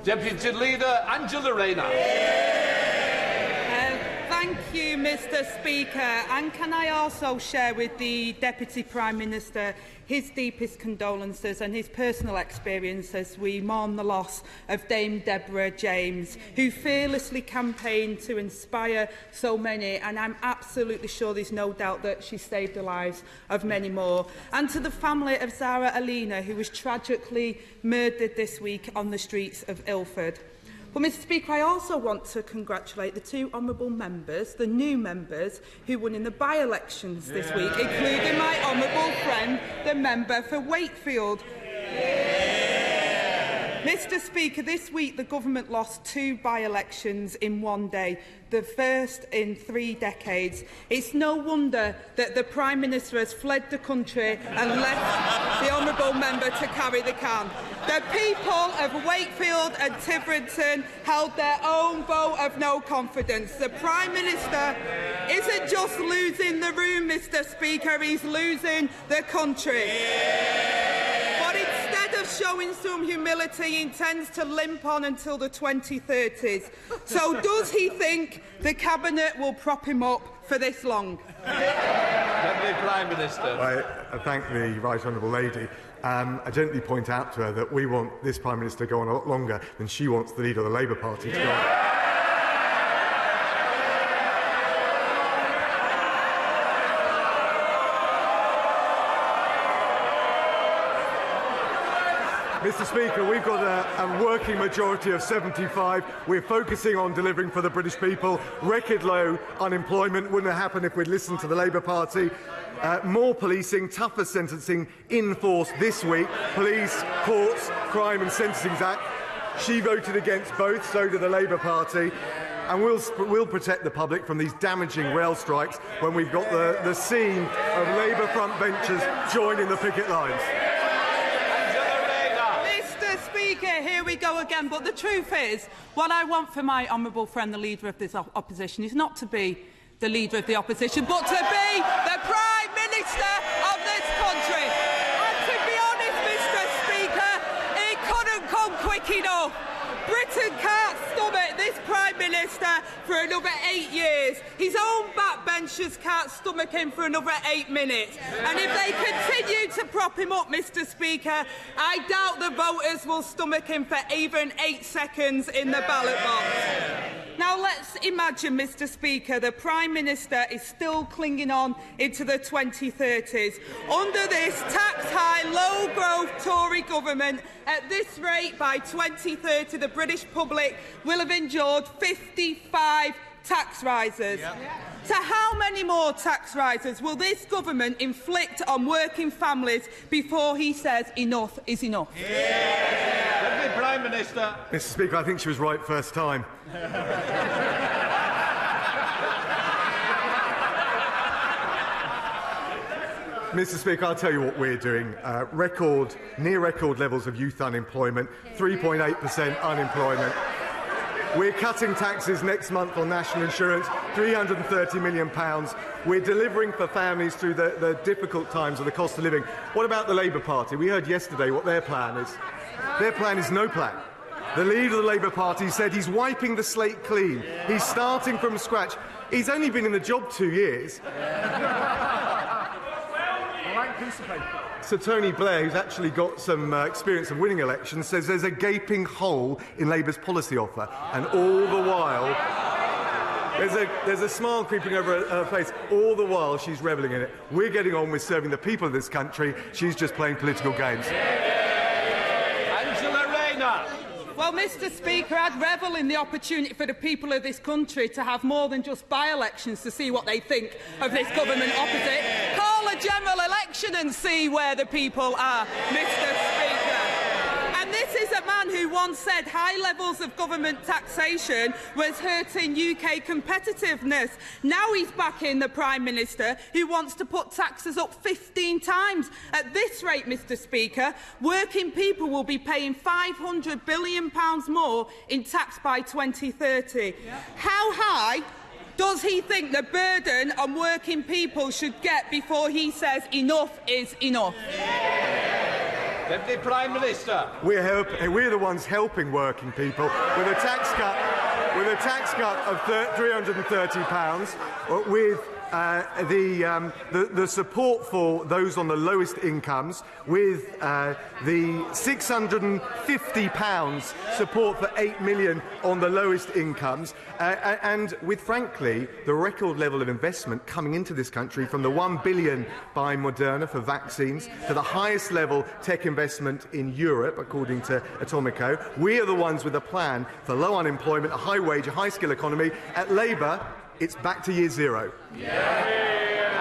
Deputy Leader Angela Rayner. Thank you, Mr Speaker. And can I also share with the Deputy Prime Minister his deepest condolences and his personal experience as we mourn the loss of Dame Deborah James, who fearlessly campaigned to inspire so many, and I'm absolutely sure there's no doubt that she saved the lives of many more. And to the family of Zara Alina, who was tragically murdered this week on the streets of Ilford. Well, Mr Speaker, I also want to congratulate the two honourable members, the new members, who won in the by-elections this week, including my honourable friend, the member for Wakefield. Mr Speaker, this week the government lost 2 by-elections in one day, the first in 3 decades. It's no wonder that the Prime Minister has fled the country and left the honourable member to carry the can. The people of Wakefield and Tiverton held their own vote of no confidence. The Prime Minister isn't just losing the room, Mr Speaker, he's losing the country. But instead of showing some humility, he intends to limp on until the 2030s. So does he think the Cabinet will prop him up for this long? Deputy Prime Minister. I thank the Right Honourable Lady. I gently point out to her that we want this Prime Minister to go on a lot longer than she wants the leader of the Labour Party to go on. Mr Speaker, we've got a working majority of 75. We're focusing on delivering for the British people. Record low unemployment wouldn't have happened if we'd listened to the Labour Party. More policing, tougher sentencing in force this week. Police, Courts, Crime and Sentencing Act. She voted against both, so did the Labour Party. And we'll protect the public from these damaging rail strikes when we've got the scene of Labour front benchers joining the picket lines. Here we go again, but the truth is, what I want for my honourable friend, the Leader of this opposition, is not to be the Leader of the opposition, but to be the Prime Minister of this country. And to be honest, Mr Speaker, it couldn't come quick enough. Britain can't stomach this Prime Minister for another 8 years. His own backbenchers can't stomach him for another 8 minutes. And if they continue to prop him up, Mr Speaker, I doubt the voters will stomach him for even 8 seconds in the ballot box. Now let's imagine, Mr Speaker, the Prime Minister is still clinging on into the 2030s. Under this tax-high, low-growth Tory government, at this rate, by 2030, the British public will have endured 55 tax rises. So how many more tax rises will this government inflict on working families before he says enough is enough? Deputy Prime Minister. Mr Speaker, I think she was right first time. Mr Speaker, I'll tell you what we're doing. Near record levels of youth unemployment, 3.8% unemployment. We're cutting taxes next month on national insurance, £330 million. We're delivering for families through the difficult times of the cost of living. What about the Labour Party? We heard yesterday what their plan is. Their plan is no plan. The leader of the Labour Party said he's wiping the slate clean. He's starting from scratch. He's only been in the job 2 years. Sir Tony Blair, who's actually got some experience of winning elections, says there's a gaping hole in Labour's policy offer, and all the while there's a smile creeping over her face. All the while she's revelling in it. We're getting on with serving the people of this country. She's just playing political games. Angela Rayner. Well, Mr Speaker, I'd revel in the opportunity for the people of this country to have more than just by-elections to see what they think of this government opposite. Call a general election and see where the people are, Mr Speaker. And this is a man who once said high levels of government taxation was hurting UK competitiveness. Now he's backing the Prime Minister who wants to put taxes up 15 times. At this rate, Mr Speaker, working people will be paying £500 billion more in tax by 2030. How high does he think the burden on working people should get before he says enough is enough? Deputy Prime Minister. We're the ones helping working people with a tax cut of £330, with the support for those on the lowest incomes, with the £650 support for 8 million on the lowest incomes, and with, frankly, the record level of investment coming into this country, from the £1 billion by Moderna for vaccines to the highest level tech investment in Europe, according to Atomico. We are the ones with a plan for low unemployment, a high wage, a high skill economy. At Labour, it's back to year zero.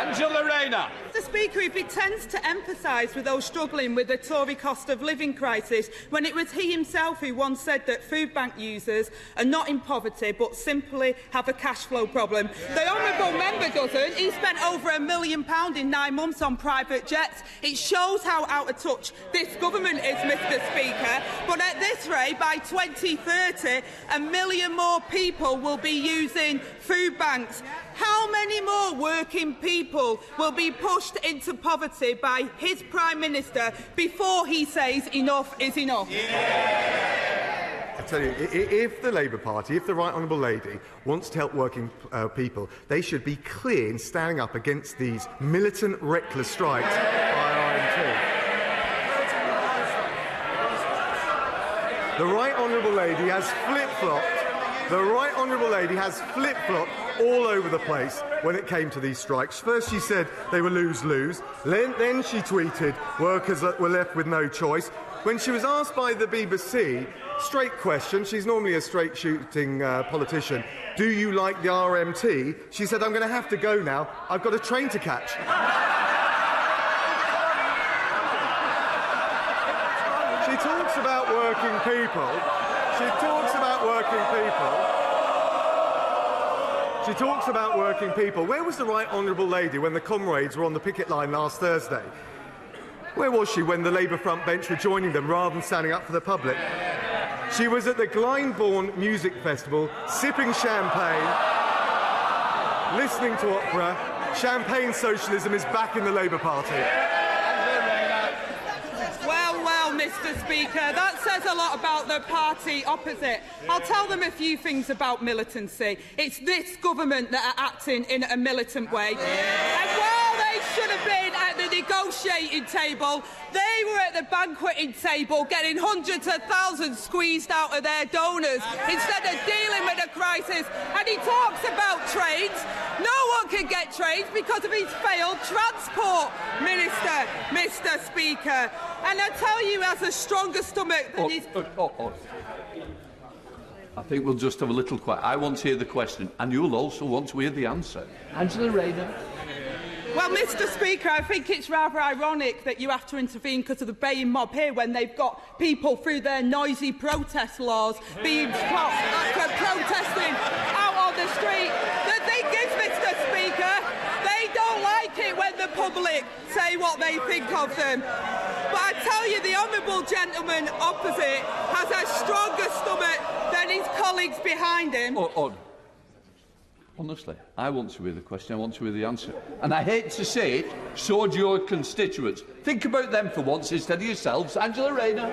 Angela Rayner. Mr Speaker, he tends to emphasise with those struggling with the Tory cost of living crisis, when it was he himself who once said that food bank users are not in poverty but simply have a cash flow problem. The honourable member doesn't. He spent over £1 million in 9 months on private jets. It shows how out of touch this government is, Mr Speaker. But at this rate, by 2030, 1 million more people will be using food banks. How many more working people will be pushed into poverty by his Prime Minister before he says enough is enough? I tell you, if the Labour Party, if the Right Honourable Lady wants to help working people, they should be clear in standing up against these militant, reckless strikes by RMT. The Right Honourable Lady has flip-flopped. The Right Honourable Lady has flip-flopped all over the place when it came to these strikes. First she said they were lose-lose, then she tweeted workers were left with no choice. When she was asked by the BBC, straight question, she's normally a straight-shooting politician, do you like the RMT? She said, I'm going to have to go now, I've got a train to catch. She talks about working people. She talks about working people. Where was the Right Honourable Lady when the comrades were on the picket line last Thursday? Where was she when the Labour front bench were joining them rather than standing up for the public? She was at the Glyndebourne Music Festival, sipping champagne, listening to opera. Champagne socialism is back in the Labour Party. Mr Speaker, that says a lot about the party opposite. I'll tell them a few things about militancy. It's this government that are acting in a militant way. And while they should have been at the negotiating table, they were at the banqueting table getting hundreds of thousands squeezed out of their donors instead of dealing with the crisis. And he talks about trains. No one can get trains because of his failed transport minister, Mr Speaker. And I tell you, he has a stronger stomach than his... I think we'll just have a little quiet. I want to hear the question, and you'll also want to hear the answer. Angela Rayner. Well, Mr Speaker, I think it's rather ironic that you have to intervene because of the baying mob here when they've got people through their noisy protest laws being stopped after protesting out on the street. The thing is, Mr Speaker, they don't like it when the public say what they think of them. But I tell you, the honourable gentleman opposite has a stronger stomach than his colleagues behind him. Honestly, I want to hear the question, I want to hear the answer. And I hate to say it, so do your constituents. Think about them for once instead of yourselves. Angela Rayner.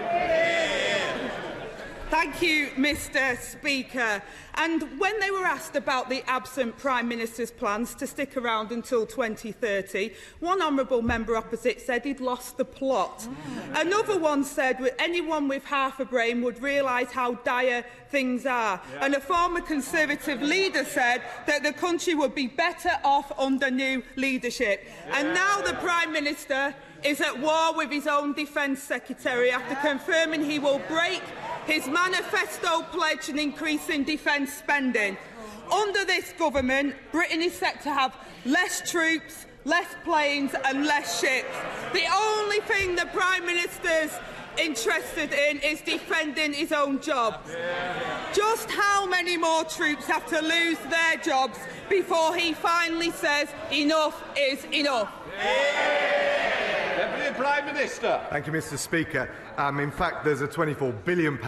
Thank you, Mr Speaker. And when they were asked about the absent Prime Minister's plans to stick around until 2030, one honourable member opposite said he'd lost the plot. Another one said anyone with half a brain would realise how dire things are. And a former Conservative leader said that the country would be better off under new leadership. And now the Prime Minister is at war with his own Defence Secretary after confirming he will break his manifesto pledge and increasing defence spending. Under this government, Britain is set to have less troops, less planes and less ships. The only thing the Prime Minister's interested in is defending his own job. Just how many more troops have to lose their jobs before he finally says enough is enough? Deputy Prime Minister. Thank you, Mr. Speaker. In fact, there's a £24 billion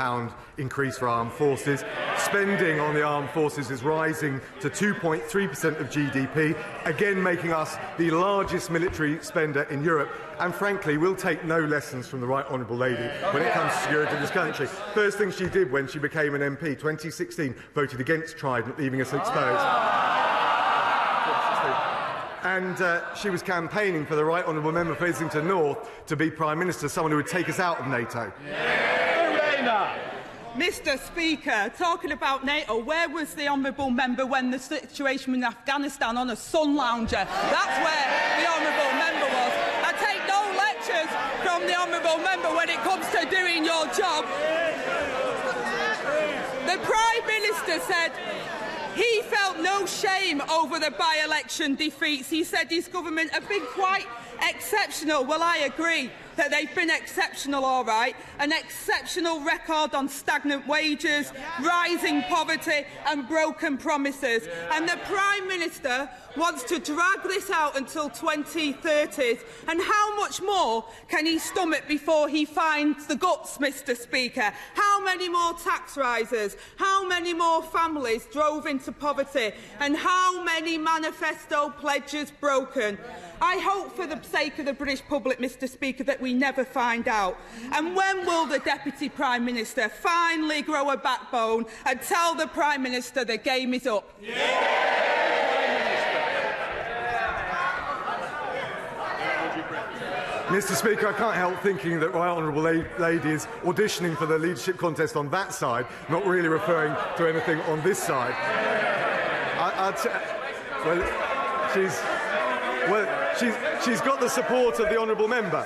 increase for armed forces. Spending on the armed forces is rising to 2.3% of GDP, again making us the largest military spender in Europe. And frankly, we'll take no lessons from the Right Honourable Lady when it comes to security of this country. First thing she did when she became an MP, 2016, voted against Trident, leaving us exposed. And she was campaigning for the Right Honourable Member for Islington North to be Prime Minister, someone who would take us out of NATO. Rayner. Mr. Speaker, talking about NATO, where was the Honourable Member when the situation in Afghanistan on a sun lounger? That's where the Honourable Member was. I take no lectures from the Honourable Member when it comes to doing your job. The Prime Minister said he felt no shame over the by-election defeats. He said his government have been quite exceptional. Well, I agree that they've been exceptional, all right. An exceptional record on stagnant wages, rising poverty and broken promises. And the Prime Minister wants to drag this out until 2030. And how much more can he stomach before he finds the guts, Mr. Speaker? How many more tax rises? How many more families drove into poverty? And how many manifesto pledges broken? I hope for the sake of the British public, Mr. Speaker, that we never find out. And when will the Deputy Prime Minister finally grow a backbone and tell the Prime Minister the game is up? Mr. Speaker, I can't help thinking that Right Honourable Lady is auditioning for the leadership contest on that side, not really referring to anything on this side. She's got the support of the Honourable Member.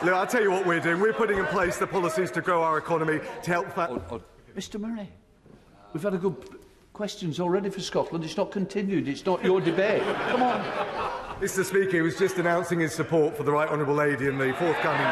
Look, I'll tell you what we're doing. We're putting in place the policies to grow our economy, to help... Mr Murray, we've had a good questions already for Scotland. It's not continued. It's not your debate. Come on. Mr. Speaker, he was just announcing his support for the Right Honourable Lady in the forthcoming...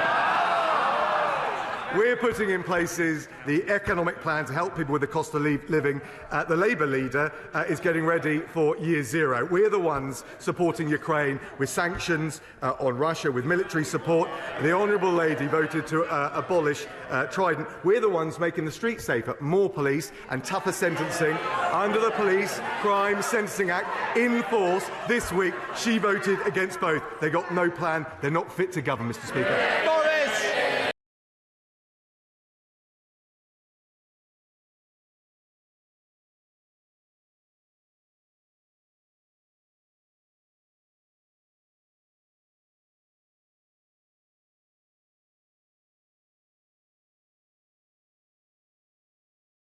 We're putting in place the economic plan to help people with the cost of living. The Labour leader is getting ready for year zero. We're the ones supporting Ukraine with sanctions on Russia, with military support. The Honourable Lady voted to abolish Trident. We're the ones making the streets safer, more police and tougher sentencing under the Police Crime Sentencing Act in force this week. She voted against both. They got no plan. They're not fit to govern, Mr. Speaker.